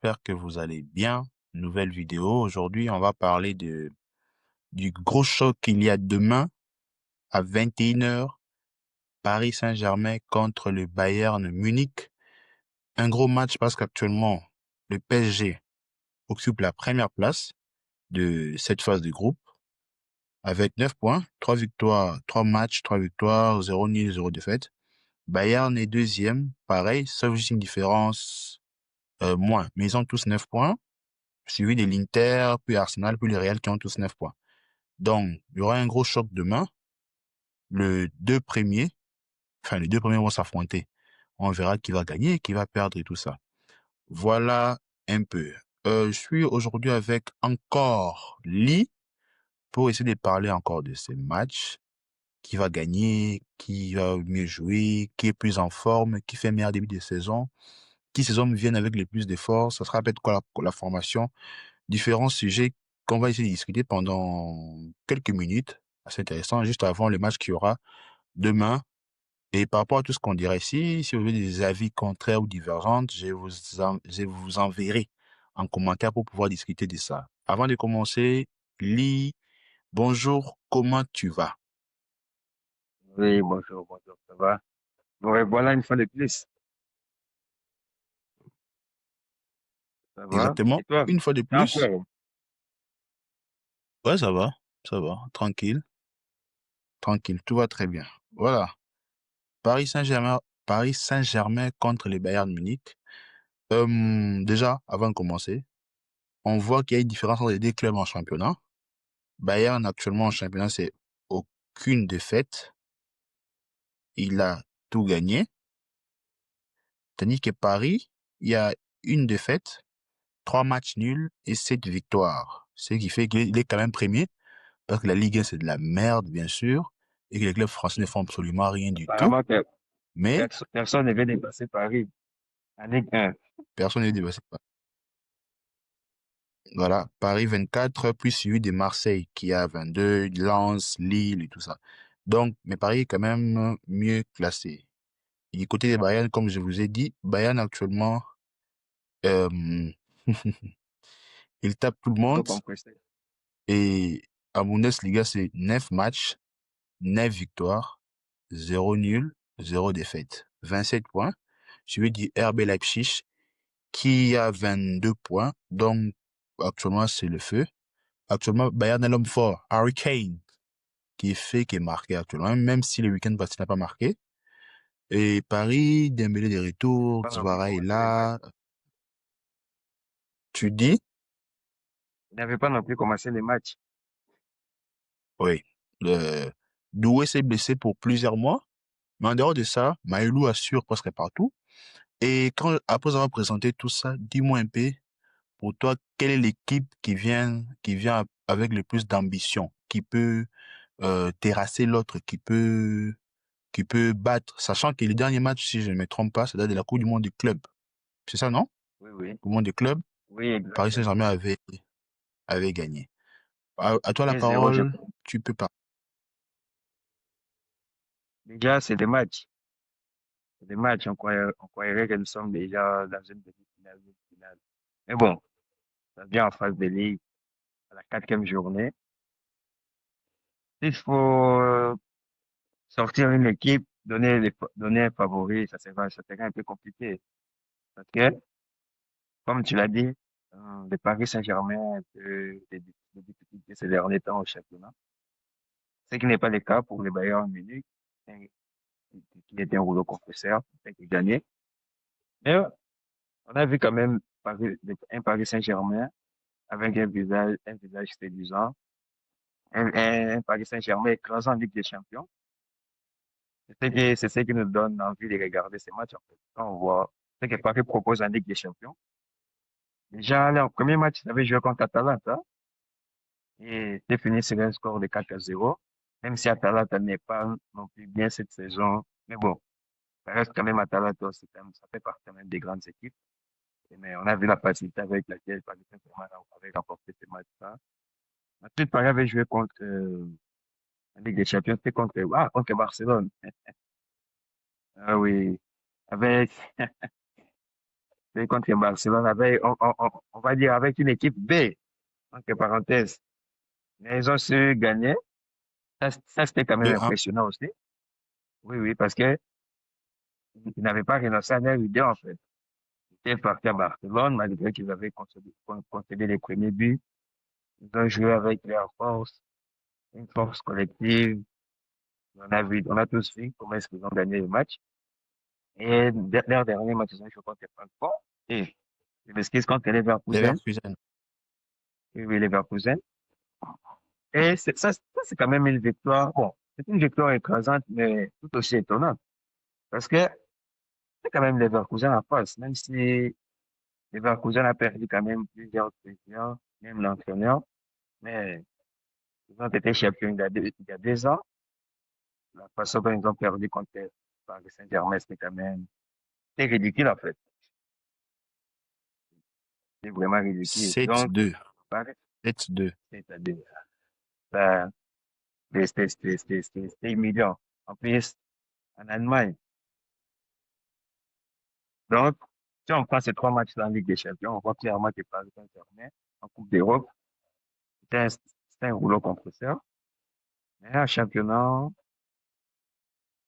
j'espère que vous allez bien. Nouvelle vidéo. Aujourd'hui, on va parler du gros choc qu'il y a demain à 21 h. Paris Saint-Germain contre le Bayern Munich. Un gros match parce qu'actuellement, le PSG occupe la première place de cette phase de groupe avec 9 points, 3 victoires, 3 matchs, 3 victoires, 0 nul, 0 défaite. Bayern est deuxième, pareil, sauf juste une différence moins. Mais ils ont tous 9 points. Suivi de l'Inter, puis Arsenal, puis le Real qui ont tous 9 points. Donc, il y aura un gros choc demain. Les deux premiers vont s'affronter. On verra qui va gagner, qui va perdre et tout ça. Voilà un peu. Je suis aujourd'hui avec encore Lee pour essayer de parler encore de ces matchs. Qui va gagner, qui va mieux jouer, qui est plus en forme, qui fait meilleur début de saison, qui ces hommes viennent avec le plus d'efforts. Ça sera peut-être quoi la formation. Différents sujets qu'on va essayer de discuter pendant quelques minutes. Assez intéressant, juste avant le match qu'il y aura demain. Et par rapport à tout ce qu'on dirait ici, si vous avez des avis contraires ou divergents, je vous enverrai en commentaire pour pouvoir discuter de ça. Avant de commencer, Lee, bonjour, comment tu vas? Oui, bonjour, bonjour, ça va? Ouais, voilà une fois de plus, ça va? Exactement, Et toi, une fois de t'es en plus. forme? Ouais, ça va, tranquille, tranquille, tout va très bien. Voilà, Paris Saint-Germain contre les Bayern Munich. Déjà, avant de commencer, on voit qu'il y a une différence entre les deux clubs en championnat. Bayern, actuellement en championnat, c'est aucune défaite. Il a tout gagné. Tandis que Paris, il y a une défaite, 3 matchs nuls et 7 victoires. Ce qui fait qu'il est quand même premier, parce que la Ligue 1, c'est de la merde, bien sûr, et que les clubs français ne font absolument rien du tout. Apparemment, Mais personne ne veut dépasser Paris en Ligue 1. personne n'est dépassé. Voilà, Paris 24, puis suivi de Marseille qui a 22, Lens, Lille et tout ça. Donc, mais Paris est quand même mieux classé. Et du côté des Bayern, comme je vous ai dit, Bayern actuellement, euh, il tape tout le Rouleau monde. compresseur. Et à Bundesliga, c'est 9 matchs, 9 victoires, 0 nul, 0 défaite. 27 points. Suivi du RB Leipzig qui a 22 points. Donc, actuellement, c'est le feu. Actuellement, Bayern est l'homme fort. Harry Kane, qui est marqué actuellement, même si le week-end passé n'a pas marqué. Et Paris, Dembélé des retours, Pas non plus Zvara est commencé les matchs. là. Tu dis? Il n'avait pas non plus commencé les matchs. Oui. Euh, Doué s'est blessé pour plusieurs mois. Mais en dehors de ça, Maïlou assure presque partout. Et après avoir présenté tout ça, dis-moi un peu, pour toi, quelle est l'équipe qui vient avec le plus d'ambition, qui peut terrasser l'autre, qui peut battre, sachant que les derniers matchs, si je ne me trompe pas, c'est date de la Coupe du Monde des clubs. C'est ça, non? Oui, oui, Coupe du Monde des clubs, oui, Paris exactement. Saint-Germain avait gagné. À toi la 1-0, je parole, pense. tu peux parler. Déjà, c'est des matchs. C'est des matchs. On croirait que nous sommes déjà dans une demi-finale, une finale. Mais bon, ça vient en phase de ligue à la quatrième journée. Il faut sortir une équipe, donner un favori, ça serait un peu compliqué. Parce que, comme tu l'as dit, le Paris Saint-Germain a un peu des difficultés ces derniers temps au championnat. Ce qui n'est pas le cas pour le Bayern Munich, hein, qui est un rouleau compresseur, qui a gagné. Mais on a vu quand même un Paris Saint-Germain avec un visage séduisant, un Paris Saint-Germain écrasant en Ligue des Champions. C'est ce qui nous donne envie de regarder ces matchs, en fait. Quand on voit ce que Paris propose en Ligue des Champions. Déjà, leur premier match, ils avaient joué contre Atalanta et c'est fini sur un score de 4-0. Même si Atalanta n'est pas non plus bien cette saison. Mais bon, ça reste quand même Atalanta, ça fait partie quand même des grandes équipes. Mais on a vu la facilité avec laquelle Paris Saint-Germain avait remporté ce match-là. Ensuite, Paris avait joué contre, en Ligue des Champions, c'était contre Barcelone. Ah oui, avec et contre Barcelone avec, on va dire avec une équipe B, entre parenthèses. Mais ils ont su gagner. Ça c'était quand même 2-1. impressionnant aussi. Oui, oui, parce que ils n'avaient pas renoncé à leur idée, en fait. Ils étaient partis à Barcelone, malgré qu'ils avaient concédé les premiers buts. Ils ont joué avec leur force, une force collective. On a tous vu comment est-ce qu'ils ont gagné le match. Et leur dernier match, ils ont joué contre Francfort. Et je m'excuse contre Leverkusen. Leverkusen. Oui, oui, Leverkusen. Et c'est quand même une victoire. Bon, c'est une victoire écrasante, mais tout aussi étonnante. Parce que c'est quand même Leverkusen en face, même si Leverkusen a perdu quand même plusieurs présidents, même l'entraîneur. Mais ils ont été champions il y a 2 ans. La façon dont ils ont perdu contre Paris Saint-Germain, c'était quand même, c'est ridicule, en fait. C'est vraiment ridicule. Donc, 7-2. Paris, 7-2. c'est-à-dire, ça, c'était humiliant. En plus, en Allemagne. Donc, si on prend ces 3 matchs en Ligue des Champions, on voit clairement que Paris Saint-Germain, en Coupe d'Europe, c'est un rouleau compresseur. Mais en championnat,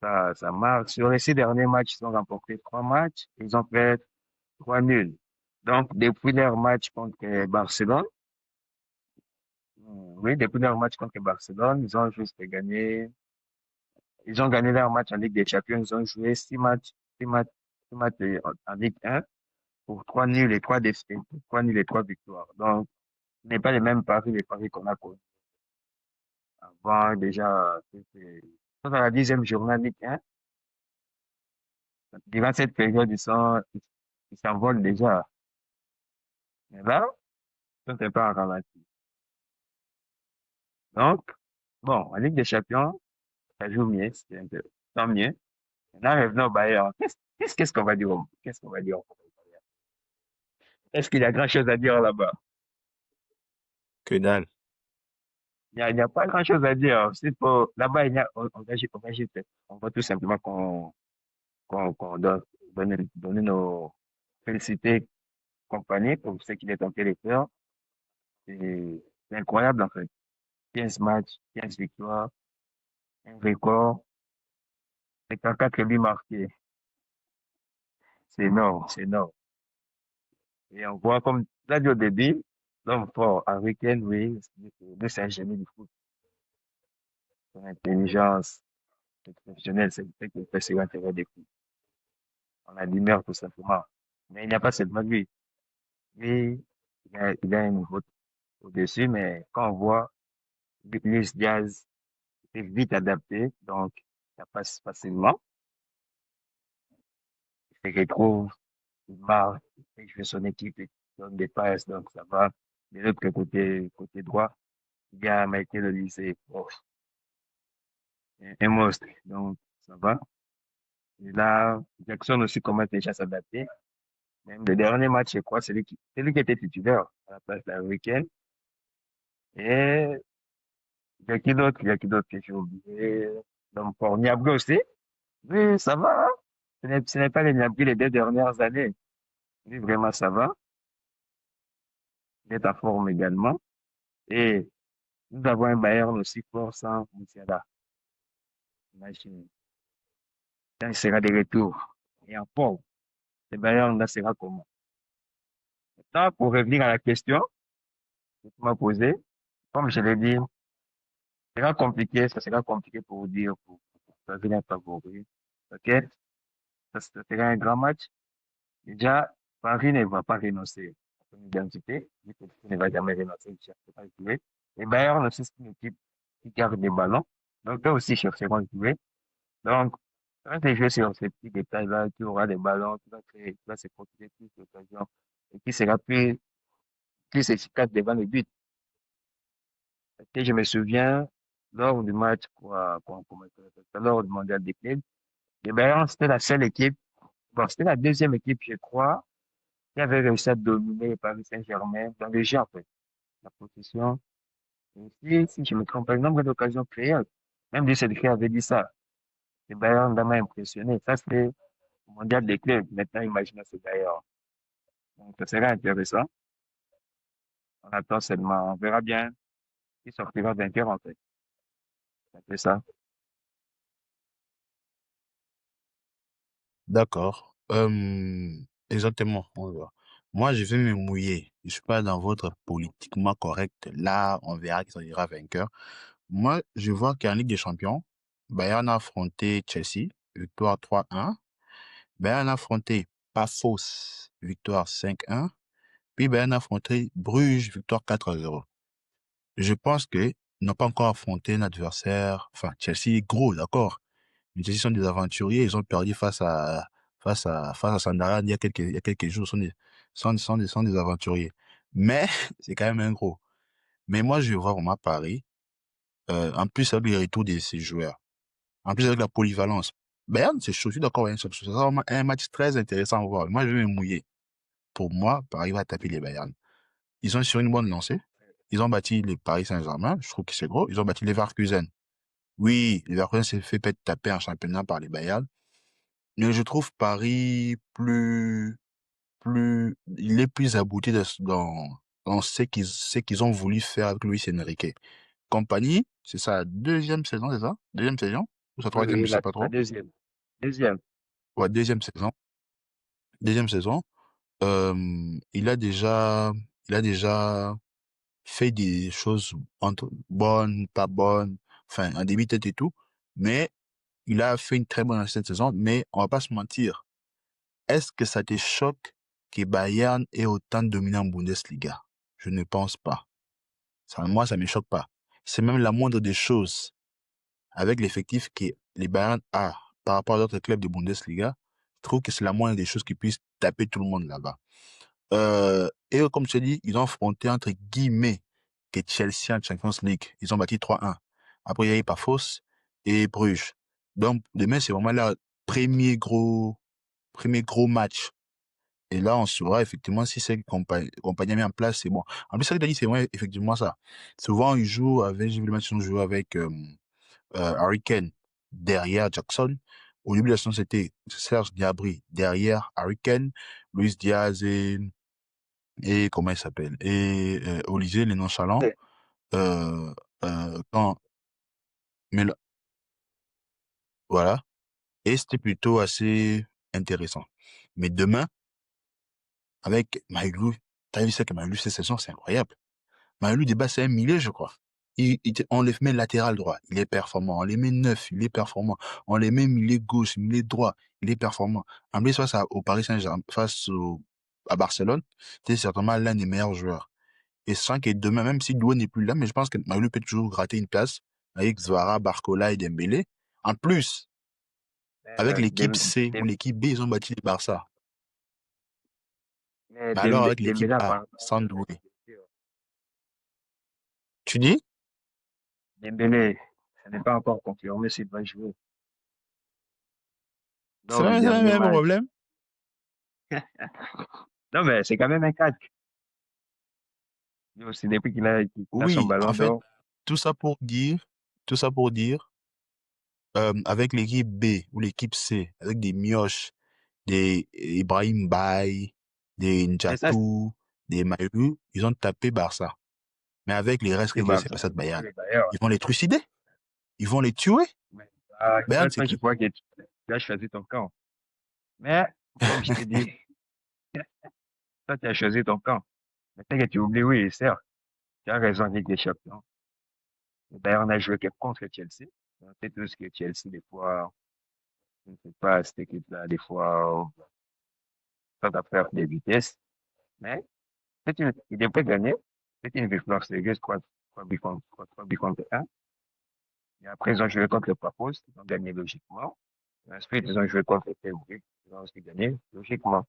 ça marche. Sur les 6 derniers matchs, ils ont remporté 3 matchs. Ils ont fait 3 nuls. Donc, depuis leur match contre Barcelone, oui, depuis leur match contre Barcelone, ils ont juste gagné. Ils ont gagné leur match en Ligue des Champions. Ils ont joué 6 matchs, 6 matchs, 6 matchs en Ligue 1 pour 3 nuls et 3 défaites, 3 nuls et 3 victoires. Donc, ce n'est pas les paris qu'on a connus avant. Déjà, dans la 10e journée en Ligue 1, durant cette période, ils s'envolent déjà. Mais là, ils sont un peu en ralenti. Donc, bon, en Ligue des Champions, ça joue mieux, c'est un peu, tant mieux. Maintenant, revenons au Bayern. Qu'est-ce qu'on va dire qu'est-ce qu'on va dire au Bayern? Est-ce qu'il y a grand-chose à dire là-bas? Que dalle. Il n'y a pas grand-chose à dire. Là-bas, on va juste, on va tout simplement qu'on doit donner nos féliciter compagnie pour ce qu'il est en train de faire. C'est incroyable, en fait. 15 matchs, 15 victoires, un record, 54 buts marqués. C'est énorme, c'est énorme. Et on voit comme, là, au début, l'homme fort, Harry Kane, oui, c'est un génie du foot. Son intelligence exceptionnelle, c'est ce qui fait sur l'intérêt des coups. On admire tout simplement. Mais il n'y a pas seulement lui. Lui, il a un niveau au-dessus, mais quand on voit Luis Diaz, c'est vite adapté, donc ça passe facilement. Il se retrouve, il marque, il fait son équipe, il donne des passes, donc ça va. De l'autre côté droit, il y a Michael Olise, oh, un monstre, donc ça va. Et là, Jackson aussi commence déjà à s'adapter. Même le dernier match, je crois, c'est lui qui était titulaire à la place d'un week-end. Et il y a qui d'autre que j'ai oublié. Donc, pour Niabgo aussi, oui, ça va, hein. Ce n'est pas les Niabgo les 2 dernières années. Oui, vraiment, ça va. Il est en forme également. Et nous avons un Bayern aussi fort sans Musiala. Imagine. Quand il sera de retour et en forme, le Bayern là sera comment? Maintenant, pour revenir à la question que tu m'as posée, comme je l'ai dit, ça sera compliqué pour vous dire, pour choisir un favori. OK? Ça sera un grand match. Déjà, Paris ne va pas renoncer à son identité, vu que Paris ne va jamais renoncer, il cherche pas à jouer. Et Bayern aussi, c'est une équipe qui garde des ballons. Donc, eux aussi chercheront à jouer. Donc, quand tu joues sur ces petits détails-là, tu auras des ballons, tu vas se protéger plus d'occasions et qui sera plus efficace devant le but. Et je me souviens, lors du match, lors du mondial des clubs, le Bayern, c'était la seule équipe, bon, c'était la deuxième équipe, je crois, qui avait réussi à dominer le Paris Saint-Germain dans le jeu, en fait. La possession. Et si je me trompe pas, le nombre d'occasions créées, même lui, c'est avait dit ça. Le Bayern m'a impressionné. Ça, c'était le mondial des clubs. Maintenant, imaginez ce Bayern. Donc, ça serait intéressant. On attend seulement, on verra bien qui sortira vainqueur, en fait. C'est ça. D'accord. Exactement. On va. Moi, je vais me mouiller. Je suis pas dans votre politiquement correct. Là, on verra qui sortira vainqueur. Moi, je vois qu'en Ligue des Champions, Bayern a affronté Chelsea, victoire 3-1. Bayern a affronté Pafos, victoire 5-1. Puis Bayern a affronté Bruges, victoire 4-0. Je pense que ils n'ont pas encore affronté un adversaire, enfin, Chelsea est gros, d'accord. Mais Chelsea sont des aventuriers, ils ont perdu face à Sunderland il y a quelques jours, sont des aventuriers. Mais, c'est quand même un gros. Mais moi, je vois vraiment Paris, en plus avec les retours de ces joueurs, en plus avec la polyvalence. Bayern, c'est chaud, je suis d'accord, hein, c'est vraiment un match très intéressant à voir. Moi, je vais me mouiller. Pour moi, Paris va taper les Bayern. Ils sont sur une bonne lancée. Ils ont battu les Paris Saint-Germain, je trouve que c'est gros. Ils ont battu les Leverkusen. Oui, les Leverkusen s'est fait peut-être taper en championnat par les Bayern. Mais je trouve Paris il est plus abouti dans ce qu'ils ont voulu faire avec Luis Enrique. Compagnie, c'est sa deuxième saison, c'est ça? Deuxième saison? Ou sa Oui, troisième, oui, je sais pas la trop. deuxième. Deuxième. Ouais, deuxième saison. Deuxième saison. Euh, il a déjà, il a déjà fait des choses entre bonnes, pas bonnes, enfin, en début de tête et tout. Mais il a fait une très bonne cette saison. Mais on va pas se mentir. Est-ce que ça te choque que Bayern ait autant dominé en Bundesliga? Je ne pense pas. Ça, moi, ça me choque pas. C'est même la moindre des choses. Avec l'effectif que les Bayern a par rapport à d'autres clubs de Bundesliga, je trouve que c'est la moindre des choses qui puissent taper tout le monde là-bas. Et comme je t'ai dit, ils ont affronté entre guillemets que Chelsea en Champions League. Ils ont battu 3-1. Après, il y a eu Pafos et Bruges. Donc, demain, c'est vraiment leur premier gros match. Et là, on saura effectivement si c'est compagnie mis en place, c'est bon. En plus, ça que tu dit, c'est vrai, effectivement ça. Souvent, ils jouent avec, j'ai vu le match, ils ont joué avec Harry Kane derrière Jackson. Au début de la saison, c'était Serge Gnabry derrière Harry Kane, Luis Diaz et comment il s'appelle? Et Olivier, les nonchalants. Euh, quand, mais là, voilà. Et c'était plutôt assez intéressant. Mais demain, avec Maïlou, t'as vu ça que Maïlou, cette saison, c'est incroyable. Maïlou Débat, c'est un milieu, je crois. On les met latéral droit, il est performant. On les met neuf, il est performant. On les met milieu gauche, milieu droit, il est performant. En plus, au Paris Saint-Germain, à Barcelone, c'est certainement l'un des meilleurs joueurs. Et sans que demain, même si Doué n'est plus là, mais je pense que Maïlou peut toujours gratter une place avec Zvara, Barcola et Dembélé. En plus, avec l'équipe C ou l'équipe B, ils ont battu les Barça. Mais Mais alors, avec l'équipe Dembélé, A, apparemment, sans il a Doué. été blessé. Tu dis? Dembélé, ce n'est pas encore confirmé s'il va jouer C'est lors du c'est le dernier même match. problème. Non, mais c'est quand même un catch. Lui aussi, depuis qu'il a son Oui, ballon en fait, d'or, tout ça pour dire, tout ça pour dire, avec l'équipe B ou l'équipe C, avec des Mioches, des Ibrahim Baye, des mais ça, N'Jatou, des Maïlu, ils ont tapé Barça. Mais avec les restes que c'est j'ai, c'est Barça, pas ça de c'est Bayern. le Bayern. Ils vont les trucider, ils vont les tuer. Mais, Bayern, c'est toi, je qui? crois que tu as choisi ton camp. Mais, comme je t'ai dit, toi, tu as choisi ton camp. Mais peut-être que tu oublies, oui, certes, tu as raison, Ligue des Champions. Le Bayern a joué que contre Chelsea. On sait tous que Chelsea, des fois, je ne sais pas, cette équipe-là, des fois, ça à faire des vitesses. Mais, il devrait gagner. C'est une victoire sérieuse, 3 buts contre 1. Et après, ils ont joué contre le Papos, ils ont gagné logiquement. Et ensuite, ils ont joué contre le PSV, ils ont aussi gagné logiquement.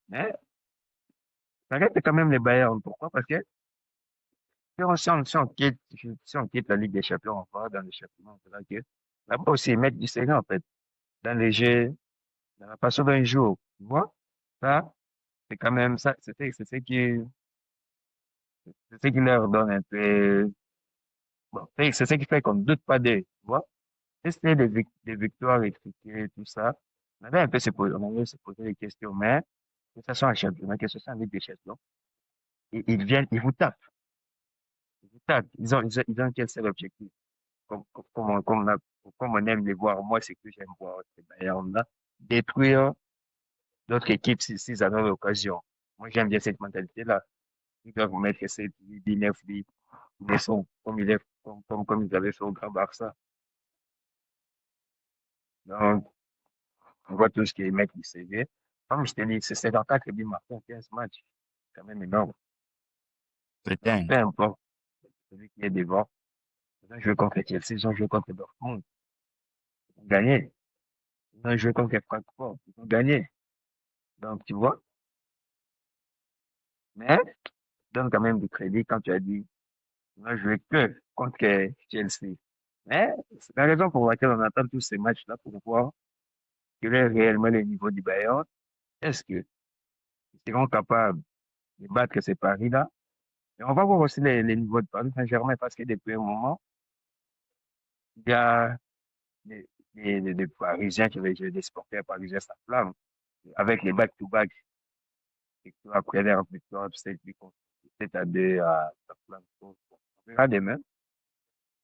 Mais ça reste quand même les Bayern. Pourquoi? Parce que si on quitte la Ligue des Champions, on va dans les championnats. C'est là que là-bas aussi, ils mettent du sérieux, en fait, dans les jeux, dans la façon dont ils jouent. Tu vois? Ça, c'est quand même ça, c'est ce qui leur donne un peu, bon, c'est ce qui fait qu'on ne doute pas d'eux. Tu vois? Et c'était des victoires expliquées, tout ça. On avait un peu on avait se poser des questions, mais que ce soit en championnat, que ce soit en Ligue des Champions, et ils viennent, ils vous tapent, ils vous tapent. Ils ont quel seul objectif? Comme on aime les voir, moi, c'est que j'aime voir ces Bayern-là détruire d'autres équipes s'ils en ont l'occasion. Moi, j'aime bien cette mentalité-là. Ils doivent vous mettre 7 8, 9 vies, ils sont comme ils avaient fait au Grand Barça. Donc, on voit tout ce qui est mec du CV. Comme je te dis, c'est 74 buts marqués en 15 matchs. C'est quand même énorme. C'est Donc, peu dingue. importe celui qui est devant. Ils ont joué contre Chelsea, ils ont joué contre Dortmund. Ils ont gagné. Ils ont joué contre Francfort. Ils ont gagné. Donc, tu vois. Mais, donne quand même du crédit quand tu as dit, ils n'ont joué que contre Chelsea. Mais, c'est la raison pour laquelle on attend tous ces matchs-là pour voir quel est réellement le niveau du Bayern. Est-ce qu'ils seront capables de battre ces paris-là? Et on va voir aussi les niveaux de Paris Saint-Germain parce que depuis un moment, il y a des Parisiens des supporters parisiens s'enflamment avec les back-to-back victoires après leur victoire, 7-2 à s'enflamment. On verra demain.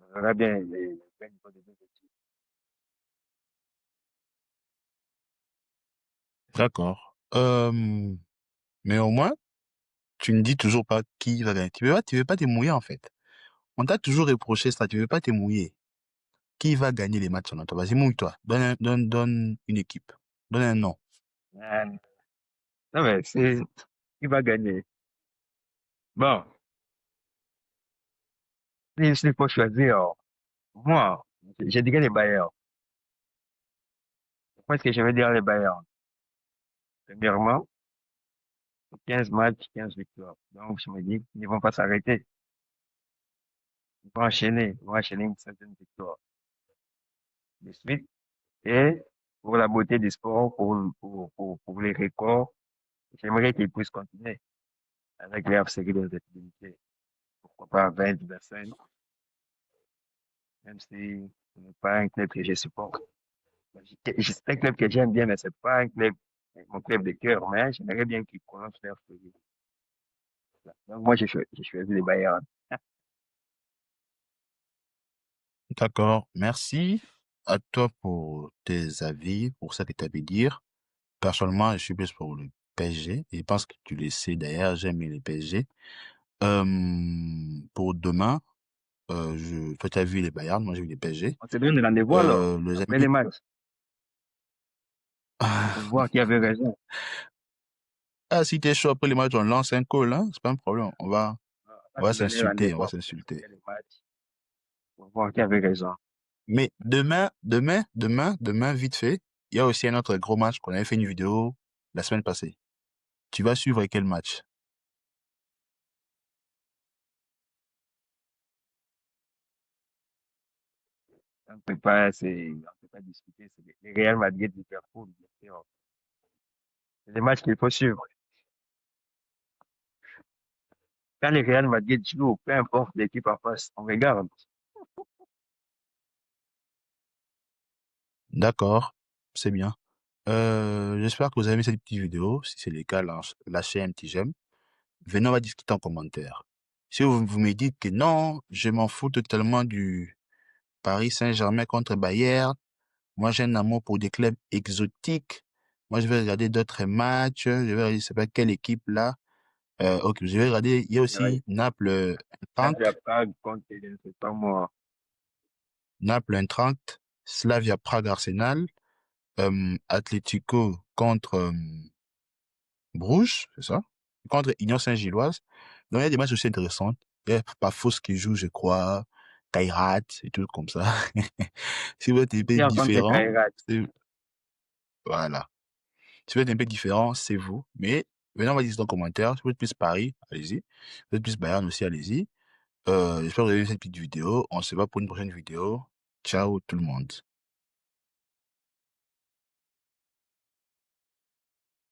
On verra bien les vrais niveaux des deux équipes. D'accord. Mais au moins, tu ne dis toujours pas qui va gagner. Tu veux pas te mouiller, en fait. On t'a toujours reproché ça, tu veux pas te mouiller. Qui va gagner les matchs selon toi? Vas-y, mouille-toi. Donne une équipe. Donne un nom. Euh, non, mais c'est qui va gagner. Bon, s'il faut choisir, moi, je dirais les Bayern. Pourquoi est-ce que je vais dire les Bayern? Premièrement, 15 matchs, 15 victoires. Donc, je me dis qu'ils ne vont pas s'arrêter. Ils vont enchaîner une certaine victoire de suite. Et pour la beauté du sport, pour les records, j'aimerais qu'ils puissent continuer avec leur série de responsabilités. Pourquoi pas 20, 25, même si ce n'est pas un club que je supporte. C'est un club que j'aime bien, mais c'est pas un club, mon club de cœur, mais j'aimerais bien qu'ils commencent leur série. Donc, moi, j'ai choisi les Bayern. D'accord. Merci à toi pour tes avis, pour ça que tu as pu dire. Personnellement, je suis plus pour le PSG. Et je pense que tu le sais d'ailleurs, j'aime bien le PSG. Pour demain, toi, tu as vu les Bayern, moi j'ai vu les PSG. On se donne rendez-vous alors, Les après amis, les matchs, pour voir qui avait raison. ah, si t'es chaud après les matchs, on lance un call, hein, c'est pas un problème. On On va va se donner s'insulter, on rendez-vous va après s'insulter. les matchs, pour voir qui avait raison. Mais demain, vite fait, il y a aussi un autre gros match qu'on avait fait une vidéo la semaine passée. Tu vas suivre quel match? On peut pas discuter. C'est le Real Madrid, Liverpool, bien sûr. C'est des matchs qu'il faut suivre. Quand le Real Madrid joue, peu importe l'équipe en face, on regarde. D'accord, c'est bien. J'espère que vous avez aimé cette petite vidéo. Si c'est le cas, lâchez un petit j'aime. Venez, on va discuter en commentaire. Si vous me dites que non, je m'en fous totalement du Paris Saint-Germain contre Bayern. Moi, j'ai un amour pour des clubs exotiques. Moi, je vais regarder d'autres matchs. Je vais regarder, je sais pas quelle équipe là. Ok, je vais regarder. Il y a Ouais. aussi Naples Slavia Eintracht, Prague contre, je ne sais pas moi, Naples Eintracht, Slavia Prague Arsenal, Atlético contre Bruges, c'est ça? Contre Union Saint-Gilloise. Donc, il y a des matchs aussi intéressants. Il y a Pafos qui joue, je crois, Kairat et tout comme ça. Si vous êtes un peu qui rencontre différent, Kairat. voilà. Si vous êtes un peu différent, c'est vous. Mais maintenant, on va dire dans les commentaires. Si vous êtes plus Paris, allez-y. Si vous êtes plus Bayern aussi, allez-y. J'espère que vous avez aimé cette petite vidéo. On se voit pour une prochaine vidéo. Ciao tout le monde.